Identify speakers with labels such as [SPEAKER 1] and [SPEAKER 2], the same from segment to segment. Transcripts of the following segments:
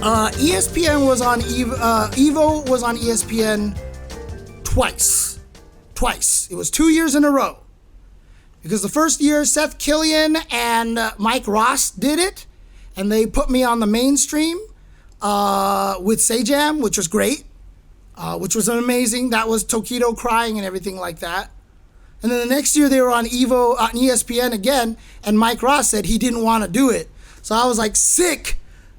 [SPEAKER 1] ESPN was on Evo was on ESPN twice. It was 2 years in a row. Because the first year, Seth Killian and Mike Ross did it, and they put me on the mainstream with Sajam, which was great, which was amazing. That was Tokido crying and everything like that. And then the next year they were on Evo on ESPN again, and Mike Ross said he didn't want to do it. So I was like, sick.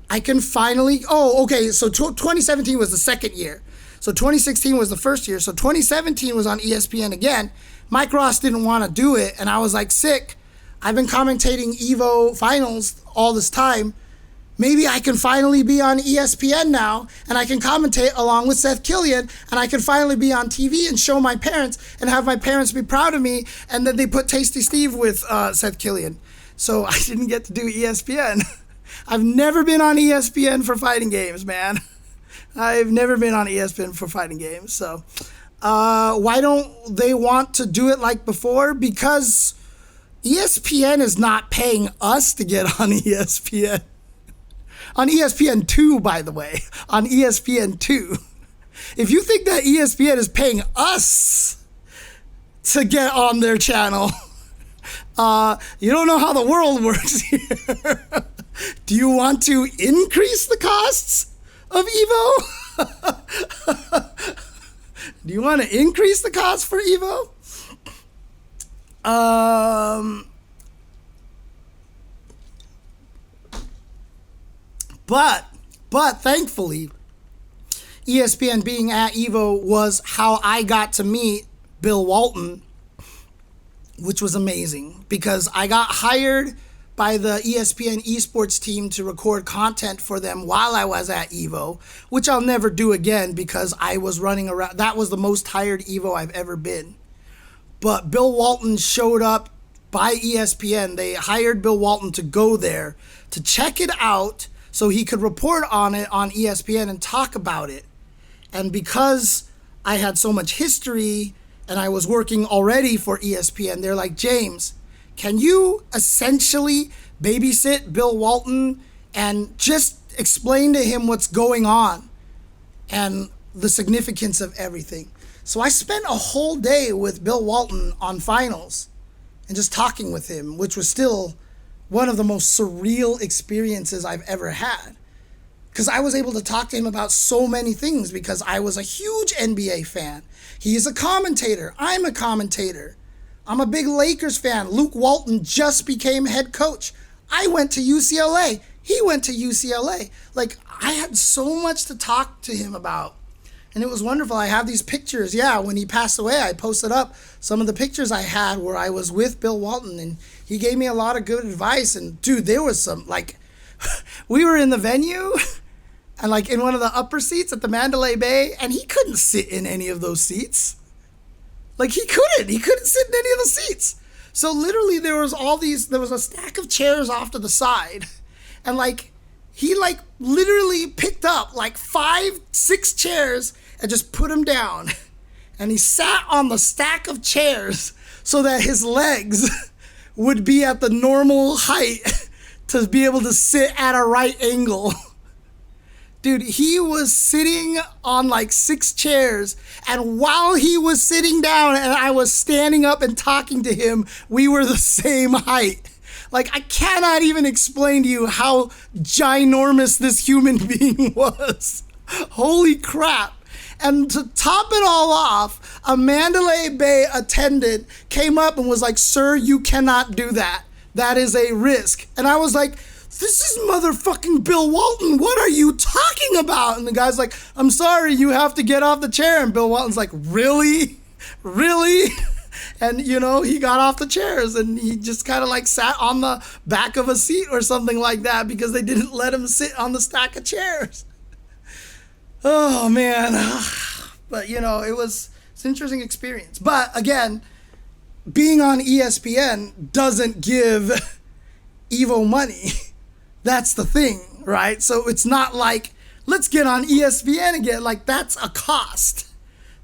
[SPEAKER 1] I can finally. Oh, okay. So 2017 was the second year. So 2016 was the first year. So 2017 was on ESPN again. Mike Ross didn't want to do it, and I was like, sick. I've been commentating Evo finals all this time. Maybe I can finally be on ESPN now, and I can commentate along with Seth Killian, and I can finally be on TV and show my parents and have my parents be proud of me. And then they put Tasty Steve with Seth Killian. So I didn't get to do ESPN. I've never been on ESPN for fighting games, man. I've never been on ESPN for fighting games, so... why don't they want to do it like before? Because ESPN is not paying us to get on ESPN. On ESPN 2, by the way. On ESPN 2. If you think that ESPN is paying us to get on their channel, you don't know how the world works here. Do you want to increase the costs of Evo? Do you want to increase the cost for Evo? But thankfully, ESPN being at Evo was how I got to meet Bill Walton, which was amazing because I got hired by the ESPN esports team to record content for them while I was at Evo, which I'll never do again because I was running around. That was the most tired Evo I've ever been. But Bill Walton showed up by ESPN. They hired Bill Walton to go there to check it out so he could report on it on ESPN and talk about it. And because I had so much history and I was working already for ESPN, they're like, James, can you essentially babysit Bill Walton and just explain to him what's going on and the significance of everything? So I spent a whole day with Bill Walton on finals and just talking with him, which was still one of the most surreal experiences I've ever had. Because I was able to talk to him about so many things because I was a huge NBA fan. He is a commentator. I'm a commentator. I'm a big Lakers fan. Luke Walton just became head coach. I went to UCLA. He went to UCLA. Like, I had so much to talk to him about. And it was wonderful. I have these pictures. Yeah, when he passed away, I posted up some of the pictures I had where I was with Bill Walton. And he gave me a lot of good advice. And, dude, there was some, like, we were in the venue and, like, in one of the upper seats at the Mandalay Bay. And he couldn't sit in any of those seats. Like, he couldn't sit in any of the seats. So literally there was a stack of chairs off to the side. And like, he like literally picked up like 5-6 chairs and just put them down. And he sat on the stack of chairs so that his legs would be at the normal height to be able to sit at a right angle. Dude, he was sitting on like 6 chairs, and while he was sitting down and I was standing up and talking to him, we were the same height. Like, I cannot even explain to you how ginormous this human being was. Holy crap. And to top it all off, a Mandalay Bay attendant came up and was like, "Sir, you cannot do that. That is a risk." And I was like, "This is motherfucking Bill Walton. What are you talking about?" And the guy's like, "I'm sorry, you have to get off the chair." And Bill Walton's like, "Really? Really?" And, you know, he got off the chairs and he just kind of like sat on the back of a seat or something like that because they didn't let him sit on the stack of chairs. Oh, man. But, you know, it's an interesting experience. But, again, being on ESPN doesn't give Evo money. That's the thing, right? So it's not like, let's get on ESPN again. Like, that's a cost.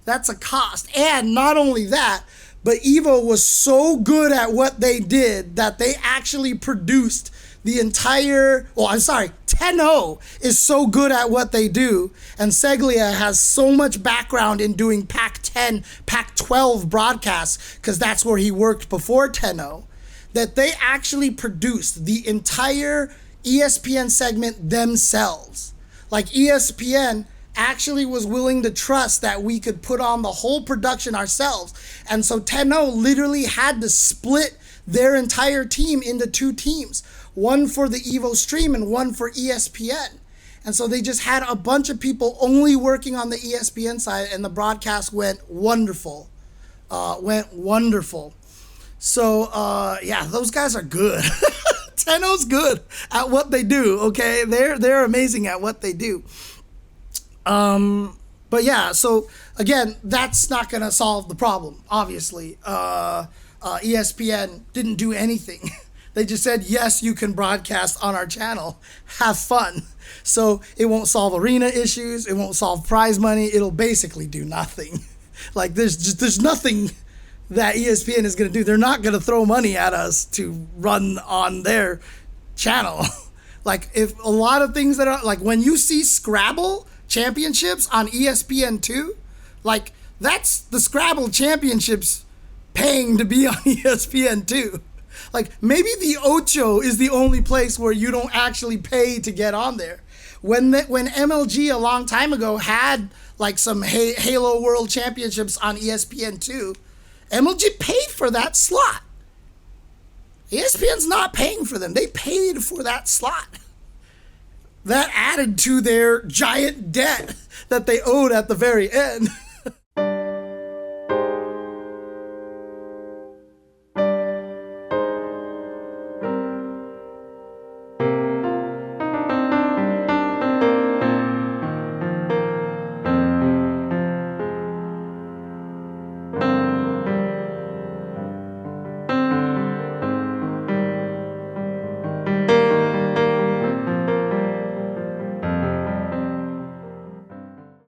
[SPEAKER 1] That's a cost. And not only that, But Evo was so good at what they did that they actually produced the entire, well, I'm sorry, 10-0 is so good at what they do, and Seglia has so much background in doing Pac-10, Pac-12 broadcasts, because that's where he worked before 10-0, that they actually produced the entire ESPN segment themselves. Like ESPN actually was willing to trust that we could put on the whole production ourselves. And so 10-0 literally had to split their entire team into two teams, one for the Evo stream and one for ESPN. And so they just had a bunch of people only working on the ESPN side, and the broadcast went wonderful. So, yeah, those guys are good. 10-0's good at what they do, okay? They're amazing at what they do. But yeah, so again, that's not going to solve the problem, obviously. ESPN didn't do anything. They just said, yes, you can broadcast on our channel. Have fun. So it won't solve arena issues. It won't solve prize money. It'll basically do nothing. Like there's nothing that ESPN is going to do. They're not going to throw money at us to run on their channel. Like if a lot of things that are like when you see Scrabble championships on ESPN2, like that's the Scrabble championships paying to be on ESPN2. Like maybe the Ocho is the only place where you don't actually pay to get on there. When MLG a long time ago had like some Halo World Championships on ESPN2, MLG paid for that slot. ESPN's not paying for them. They paid for that slot. That added to their giant debt that they owed at the very end.